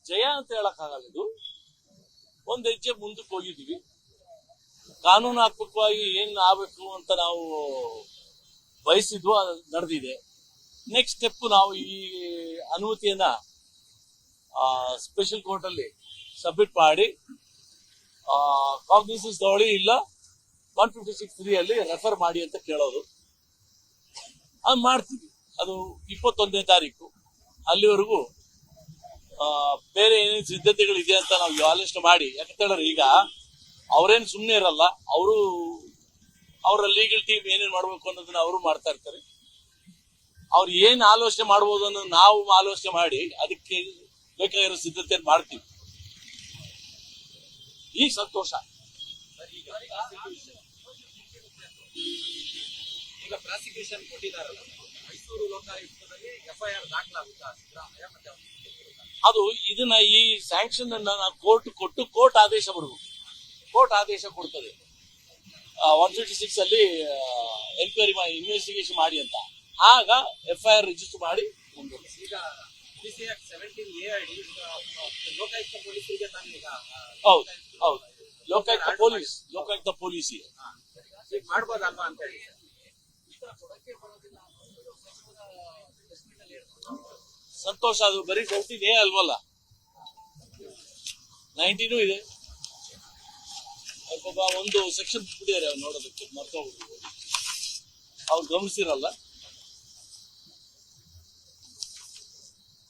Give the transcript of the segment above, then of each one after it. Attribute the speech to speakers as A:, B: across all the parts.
A: ಜಯ ಅಂತ ಹೇಳಕ್ಕಾಗಲ್ಲ. ಇದು ಒಂದ್ ಹೆಜ್ಜೆ ಮುಂದಕ್ಕೆ ಹೋಗಿದೀವಿ. ಕಾನೂನಾತ್ಮಕವಾಗಿ ಏನ್ ಆಗ್ಬೇಕು ಅಂತ ನಾವು ಬಯಸಿದ್ವು, ಅದು ನಡೆದಿದೆ. ನೆಕ್ಸ್ಟ್ ಸ್ಟೆಪ್ ನಾವು ಈ ಅನುಮತಿಯನ್ನ ಸ್ಪೆಷಲ್ ಕೋರ್ಟ್ ಅಲ್ಲಿ ಸಬ್ಮಿಟ್ ಮಾಡಿ ಕಾಗ್ನಿಸೆನ್ಸ್ ತಗೊಳ್ಳಿ, ಇಲ್ಲ 156(3) ಅಲ್ಲಿ ರೆಫರ್ ಮಾಡಿ ಅಂತ ಕೇಳೋದು. ಅದು ಮಾಡ್ತೀವಿ. ಅದು 21ನೇ ತಾರೀಕು. ಅಲ್ಲಿವರೆಗೂ ಬೇರೆ ಏನೇನು ಸಿದ್ಧತೆಗಳಿದೆ ಅಂತ ನಾವು ಆಲೋಚನೆ ಮಾಡಿ, ಯಾಕಂತೇಳಿದ್ರೆ ಈಗ ಅವ್ರೇನು ಸುಮ್ಮನೆ ಇರಲ್ಲ, ಅವರ ಲೀಗಲ್ ಟೀಮ್ ಏನೇನು ಮಾಡ್ಬೇಕು ಅನ್ನೋದನ್ನ ಅವರು ಮಾಡ್ತಾ ಇರ್ತಾರೆ. ಅವ್ರು ಏನ್ ಆಲೋಚನೆ ಮಾಡ್ಬೋದು ಅನ್ನೋದು ನಾವು ಆಲೋಚನೆ ಮಾಡಿ ಅದಕ್ಕೆ ಬೇಕಾಗಿರೋ ಸಿದ್ಧತೆ ಮಾಡ್ತೀವಿ. ಈಗ ಸಂತೋಷ.
B: ಈಗ ಪ್ರಾಸಿಕ್ಯೂಷನ್ ಕೊಟ್ಟಿದ್ದಾರಲ್ಲ, ಮೈಸೂರು ಲೋಕಾಯುಕ್ತದಲ್ಲಿ ಎಫ್ಐಆರ್ ದಾಖಲಾಗುತ್ತಾ?
A: ಅದು ಇದನ್ನ ಈ ಸ್ಯಾಂಕ್ಷನ್ ಅನ್ನ ಕೋರ್ಟ್ ಕೊಟ್ಟು ಕೋರ್ಟ್ ಆದೇಶ ಬರಬೇಕು. ಕೋರ್ಟ್ ಆದೇಶ ಕೊಡ್ತದೆ 156 ಅಲ್ಲಿ ಎನ್ಕ್ವೈರಿ ಮಾಡಿ ಇನ್ವೆಸ್ಟಿಗೇಷನ್ ಮಾಡಿ ಅಂತ. ಆಗ ಎಫ್ಐಆರ್ ರಿಜಿಸ್ಟರ್ ಮಾಡಿ ಮುಂದುವರಿಸಿ.
B: ಈಗ PCX 17A ಅಡಿ ಲೋಕಾಯುಕ್ತ ಪೊಲೀಸರಿಗೆ ತಾನೇ ಈಗ
A: ಹೌದು ಹೌದು ಲೋಕಾಯುಕ್ತ ಪೊಲೀಸ್
B: ಈಗ ಮಾಡ್ಬೋದಲ್ವಾ ಅಂತ ಹೇಳಿ
A: ಸಂತೋಷ. ಅದು ಬರೀ 17A ಅಲ್ವಲ್ಲ, 19 ಇದೆ. ಒಂದು ಸೆಕ್ಷನ್ ಬಿಟ್ಟಿದ್ದಾರೆ ಅವ್ರು ನೋಡೋದಕ್ಕೆ, ಮರ್ತೋಗ್ಬಿಟ್ಟು ಅವ್ರು ಗಮನಿಸಿರಲ್ಲ.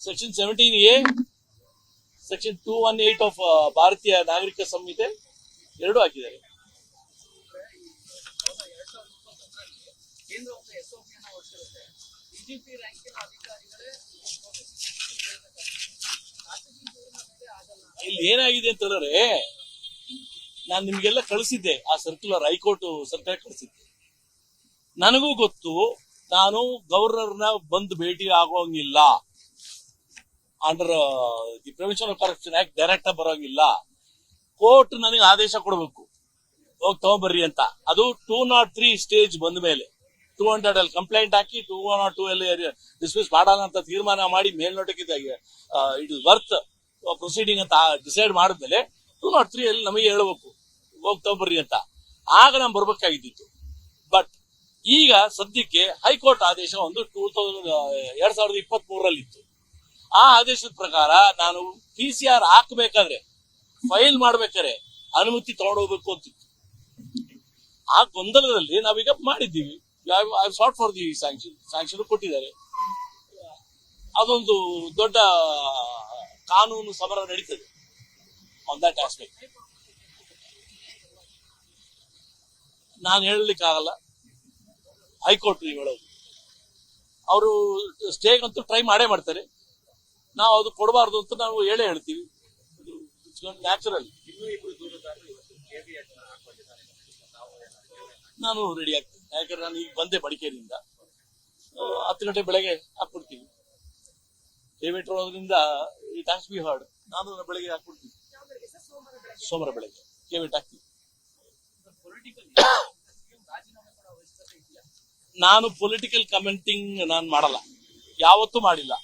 A: ಸೆಕ್ಷನ್ 17A, ಸೆಕ್ಷನ್ 218 ಆಫ್ ಭಾರತೀಯ ನಾಗರಿಕ ಸಂಹಿತೆ ಎರಡೂ ಹಾಕಿದ್ದಾರೆ. ಇಲ್ಲಿ ಏನಾಗಿದೆ ಅಂತಂದ್ರೆ, ನಾನು ನಿಮ್ಗೆಲ್ಲ ಕಳಿಸಿದ್ದೆ ಆ ಸರ್ಕ್ಯುಲರ್, ಹೈಕೋರ್ಟ್ ಸರ್ಕ್ಯುಲರ್ ಕಳಿಸಿದ್ದೆ. ನನಗೂ ಗೊತ್ತು, ನಾನು ಗವರ್ನರ್ನ ಬಂದು ಭೇಟಿ ಆಗೋಂಗಿಲ್ಲ, under the prevention of corruption act direct ಆಗಿ ಬರೋಂಗಿಲ್ಲ. ಕೋರ್ಟ್ ನನಗೆ ಆದೇಶ ಕೊಡಬೇಕು, ಹೋಗಿ ತಗೊಂಬರ್ರಿ ಅಂತ. ಅದು 203 ಸ್ಟೇಜ್ ಬಂದ ಮೇಲೆ 200 ಅಲ್ಲಿ ಕಂಪ್ಲೇಂಟ್ ಹಾಕಿ 202 ಅಲ್ಲಿ ಡಿಸ್ಮಿಸ್ ಮಾಡಲ್ಲ ಅಂತ ತೀರ್ಮಾನ ಮಾಡಿ ಮೇಲ್ನೋಟಕ್ಕೆ ಇಟ್ ಇಸ್ ವರ್ತ್ ಪ್ರೊಸೀಡಿಂಗ್ ಅಂತ ಡಿಸೈಡ್ ಮಾಡಿದ್ಮೇಲೆ 203 ಅಲ್ಲಿ ನಮಗೆ ಹೇಳಬೇಕು, ಹೋಗಿ ತಗೊಂಬರ್ರಿ ಅಂತ. ಆಗ ನಾನು ಬರ್ಬೇಕಾಗಿದ್ದಿತ್ತು. ಬಟ್ ಈಗ ಸದ್ಯಕ್ಕೆ ಹೈಕೋರ್ಟ್ ಆದೇಶ ಒಂದು 2023 ಇತ್ತು. ಆ ಆದೇಶದ ಪ್ರಕಾರ ನಾನು PCR ಹಾಕಬೇಕಾದ್ರೆ, ಫೈಲ್ ಮಾಡ್ಬೇಕಾದ್ರೆ ಅನುಮತಿ ತಗೊಂಡೋಗ್ಬೇಕು ಅಂತಿತ್ತು. ಆ ಗೊಂದಲದಲ್ಲಿ ನಾವೀಗ ಮಾಡಿದ್ದೀವಿ. I sought for the sanction ಕೊಟ್ಟಿದ್ದಾರೆ. ಅದೊಂದು ದೊಡ್ಡ ಕಾನೂನು ಸಮರ ನಡೀತದೆ ಆನ್ ದಟ್ ಆಸ್ಪೆಕ್ಟ್. ನಾನು ಹೇಳಲಿಕ್ಕಾಗಲ್ಲ, ಹೈಕೋರ್ಟ್ ಹೇಳೋದು. ಅವರು ಸ್ಟೇಗಂತೂ ಟ್ರೈ ಮಾಡೇ ಮಾಡ್ತಾರೆ. ನಾವು ಅದು ಕೊಡಬಾರ್ದು ಅಂತ ನಾವು ಹೇಳ್ತೀವಿ. ನ್ಯಾಚುರಲ್. ನಾನು ರೆಡಿ ಆಗ್ತೀನಿ, ಯಾಕಂದ್ರೆ ನಾನು ಈಗ ಬಂದೆ ಮಡಿಕೇರಿಯಿಂದ. 10 ಗಂಟೆ ಬೆಳಗ್ಗೆ ಹಾಕ್ಬಿಡ್ತೀನಿ. ಕೇವಿಟ್ ರೋದ್ರಿಂದ ಇಟ್ ಹ್ಯಾಸ್ ಬಿ ಹರ್ಡ್. ನಾನು ಬೆಳಗ್ಗೆ ಹಾಕ್ಬಿಡ್ತೀನಿ, ಸೋಮವಾರ ಬೆಳಗ್ಗೆ ಕೇವಿಟ್ ಹಾಕ್ತೀನಿ. ನಾನು ಪೊಲಿಟಿಕಲ್ ಕಮೆಂಟಿಂಗ್ ನಾನು ಮಾಡಲ್ಲ, ಯಾವತ್ತೂ ಮಾಡಿಲ್ಲ.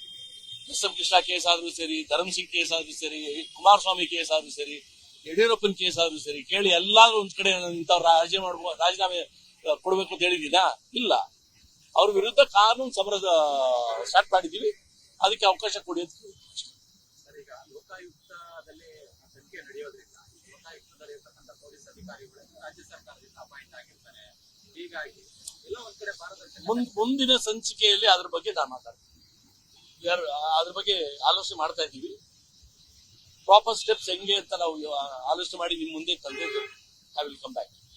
A: ಎಸ್ ಎಂ ಕೃಷ್ಣ ಕೇಸ್ ಆದ್ರೂ ಸರಿ, ಧರ್ಮ್ ಸಿಂಗ್ ಕೇಸ್ ಆದ್ರೂ ಸರಿ, ಕುಮಾರಸ್ವಾಮಿ ಕೇಸ್ ಆದ್ರೂ ಸರಿ, ಯಡಿಯೂರಪ್ಪನ ಕೇಸ್ ಆದ್ರೂ ಸರಿ, ಕೇಳಿ ಎಲ್ಲಾದ್ರೂ ಒಂದ್ ಕಡೆ ಇಂಥವ್ರು ರಾಜೀನಾಮೆ ಕೊಡ್ಬೇಕು ಅಂತ ಹೇಳಿದೀನಾ? ಇಲ್ಲ. ಅವ್ರ ವಿರುದ್ಧ ಕಾನೂನು ಸಮರದ ಸ್ಟಾರ್ಟ್ ಮಾಡಿದೀವಿ, ಅದಕ್ಕೆ ಅವಕಾಶ ಕೊಡಿ ಅಂತ.
B: ಈಗ ಲೋಕಾಯುಕ್ತದಲ್ಲಿ ಸಂಖ್ಯೆ ನಡೆಯೋದ್ರಿಂದ ಲೋಕಾಯುಕ್ತದಲ್ಲಿ ಇರ್ತಕ್ಕಂಥ ಪೊಲೀಸ್ ಅಧಿಕಾರಿಗಳು ರಾಜ್ಯ ಸರ್ಕಾರದಿಂದ ಅಪಾಯಿಂಟ್ ಆಗಿರ್ತಾರೆ. ಹೀಗಾಗಿ ಎಲ್ಲ ಒಂದ್ ಕಡೆ ಪಾರದರ್ಶಕ.
A: ಮುಂದಿನ ಸಂಚಿಕೆಯಲ್ಲಿ ಅದ್ರ ಬಗ್ಗೆ ನಾನು ಮಾತಾಡ್ತೀನಿ. ಅದ್ರ ಬಗ್ಗೆ ಆಲೋಚನೆ ಮಾಡ್ತಾ ಇದ್ದೀವಿ. ಪ್ರಾಪರ್ ಸ್ಟೆಪ್ಸ್ ಹೆಂಗೆ ಅಂತ ನಾವು ಆಲೋಚನೆ ಮಾಡಿ ನಿಮ್ ಮುಂದೆ ತಂದಿದ್ದು. I will come back.